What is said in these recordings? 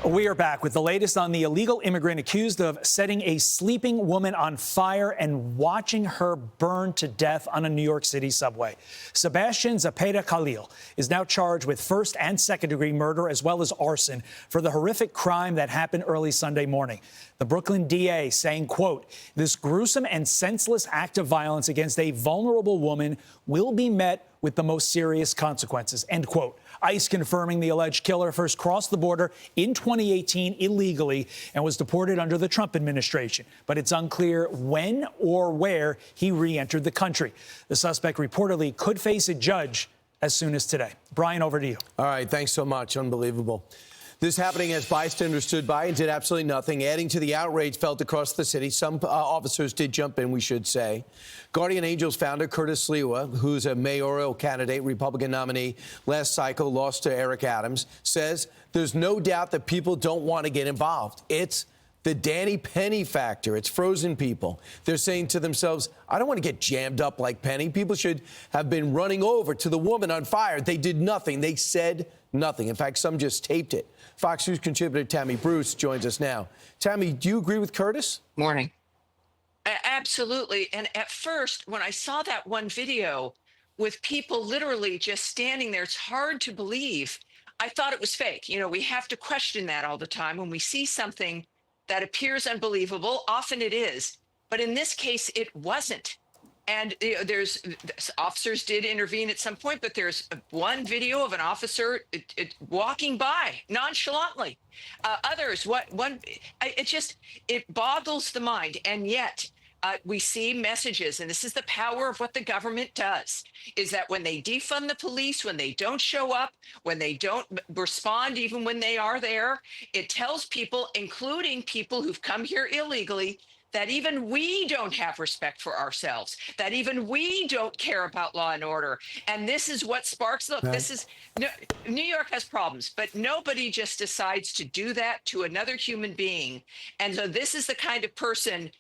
We are back with the latest on the illegal immigrant accused of setting a sleeping woman on fire and watching her burn to death on a New York City subway. Sebastian Zapata Khalil is now charged with first and second degree murder as well as arson for the horrific crime that happened early Sunday morning. The Brooklyn DA saying, quote, "This gruesome and senseless act of violence against a vulnerable woman will be met with the most serious consequences," end quote. ICE confirming the alleged killer first crossed the border in 2018 illegally and was deported under the Trump administration. But it's unclear when or where he re-entered the country. The suspect reportedly could face a judge as soon as today. Brian, over to you. All right. Thanks so much. Unbelievable. This happening as bystanders stood by and did absolutely nothing, adding to the outrage felt across the city. Some officers did jump in, we should say. Guardian Angels founder Curtis Sliwa, who's a mayoral candidate, Republican nominee last cycle, lost to Eric Adams, says there's no doubt that people don't want to get involved. It's the Danny Penny factor. It's frozen people. They're saying to themselves, I don't want to get jammed up like Penny. People should have been running over to the woman on fire. They did nothing. They said nothing. In fact, some just taped it. Fox News contributor Tammy Bruce joins us now. Tammy, do you agree with Curtis? Morning. Absolutely. And at first, when I saw that one video with people literally just standing there, it's hard to believe. I thought it was fake. You know, we have to question that all the time. When we see something that appears unbelievable, often it is. But in this case, it wasn't. And there's officers did intervene at some point, but there's one video of an officer walking by nonchalantly. Others, it boggles the mind. And yet we see messages, and this is the power of what the government does, is that when they defund the police, when they don't show up, when they don't respond, even when they are there, it tells people, including people who've come here illegally, that even we don't have respect for ourselves, that even we don't care about law and order. And this is what sparks, look, this is, New York has problems, but nobody just decides to do that to another human being. And so this is the kind of person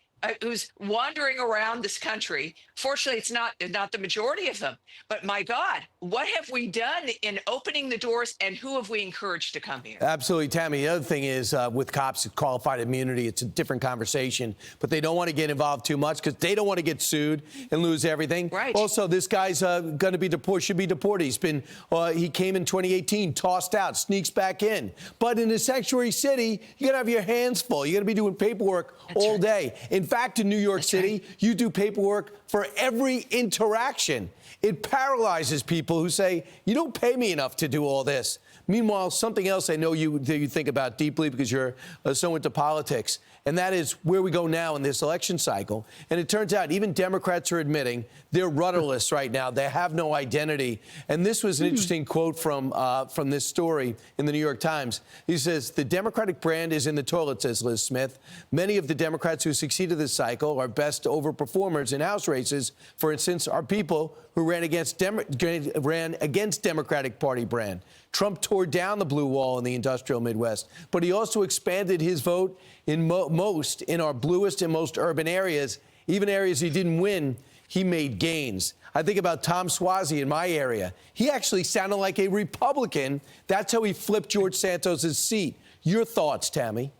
who's wandering around this country. Fortunately, it's not the majority of them. But my God, what have we done in opening the doors, and who have we encouraged to come here? Absolutely, Tammy. The other thing is with cops, qualified immunity, it's a different conversation. But they don't want to get involved too much because they don't want to get sued and lose everything. Right. Also, this guy's going to be deported, should be deported. He came in 2018, tossed out, sneaks back in. But in a sanctuary city, you got to have your hands full. You got to be doing paperwork all day. In fact, in New York City, you do paperwork for every interaction. It paralyzes people who say, you don't pay me enough to do all this. Meanwhile, something else I know you think about deeply because you're so into politics, and that is where we go now in this election cycle. And it turns out even Democrats are admitting they're rudderless right now. They have no identity. And this was an interesting quote from this story in the New York Times. He says, the Democratic brand is in the toilet, says Liz Smith. Many of the Democrats who succeeded this cycle are best overperformers in House races, for instance, are people who ran against Democratic Party brand. Trump tore down the blue wall in the industrial Midwest, but he also expanded his vote in most in our bluest and most urban areas. Even areas he didn't win, he made gains. I think about Tom Suozzi in my area. He actually sounded like a Republican. That's how he flipped George Santos's seat. Your thoughts, Tammy?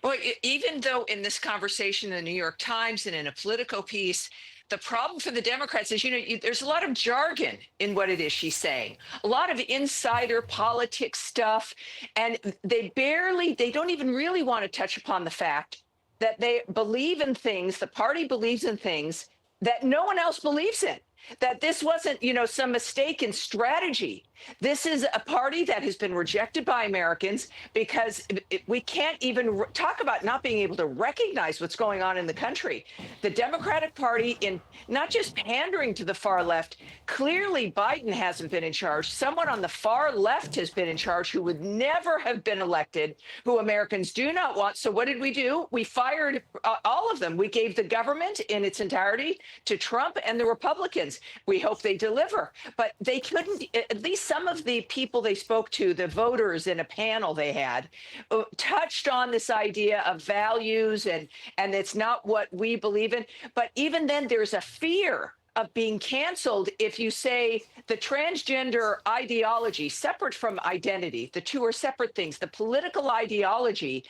Well, even though in this conversation in the New York Times and in a Politico piece, the problem for the Democrats is, there's a lot of jargon in what it is she's saying, a lot of insider politics stuff, and they don't even really want to touch upon the fact that they believe in things, the party believes in things that no one else believes in, that this wasn't, some mistake in strategy. This is a party that has been rejected by Americans because we can't even talk about not being able to recognize what's going on in the country. The Democratic Party, in not just pandering to the far left, clearly Biden hasn't been in charge. Someone on the far left has been in charge who would never have been elected, who Americans do not want. So what did we do? We fired all of them. We gave the government in its entirety to Trump and the Republicans. We hope they deliver. But they couldn't, at least some of the people they spoke to, the voters in a panel they had, touched on this idea of values and it's not what we believe in. But even then, there's a fear of being canceled if you say the transgender ideology, separate from identity, the two are separate things. The political ideology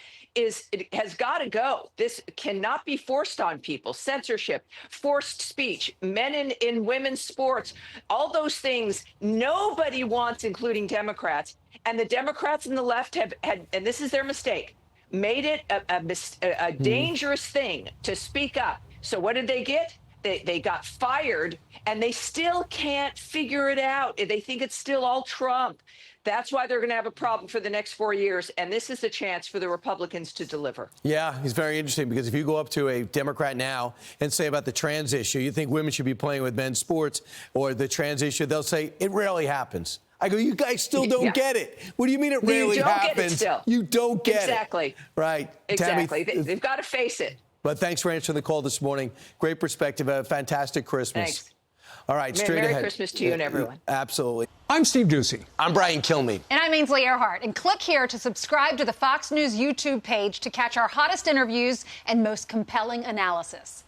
has got to go. This cannot be forced on people. Censorship, forced speech, men in women's sports, all those things nobody wants, including Democrats. And the Democrats and the left have had, and this is their mistake, made it a dangerous thing to speak up. So what did they get? They got fired, and they still can't figure it out. They think it's still all Trump. That's why they're going to have a problem for the next 4 years. And this is a chance for the Republicans to deliver. Yeah, he's very interesting, because if you go up to a Democrat now and say about the trans issue, you think women should be playing with men's sports, or the trans issue, they'll say it rarely happens. I go, you guys still don't get it. What do you mean it rarely happens? Get it still. You don't get exactly. it. Right. Exactly. Tammy, They've got to face it. But thanks for answering the call this morning. Great perspective. A fantastic Christmas. Thanks. All right, straight ahead. Merry Christmas to you and everyone. Absolutely. I'm Steve Ducey. I'm Brian Kilmeade. And I'm Ainsley Earhart. And click here to subscribe to the Fox News YouTube page to catch our hottest interviews and most compelling analysis.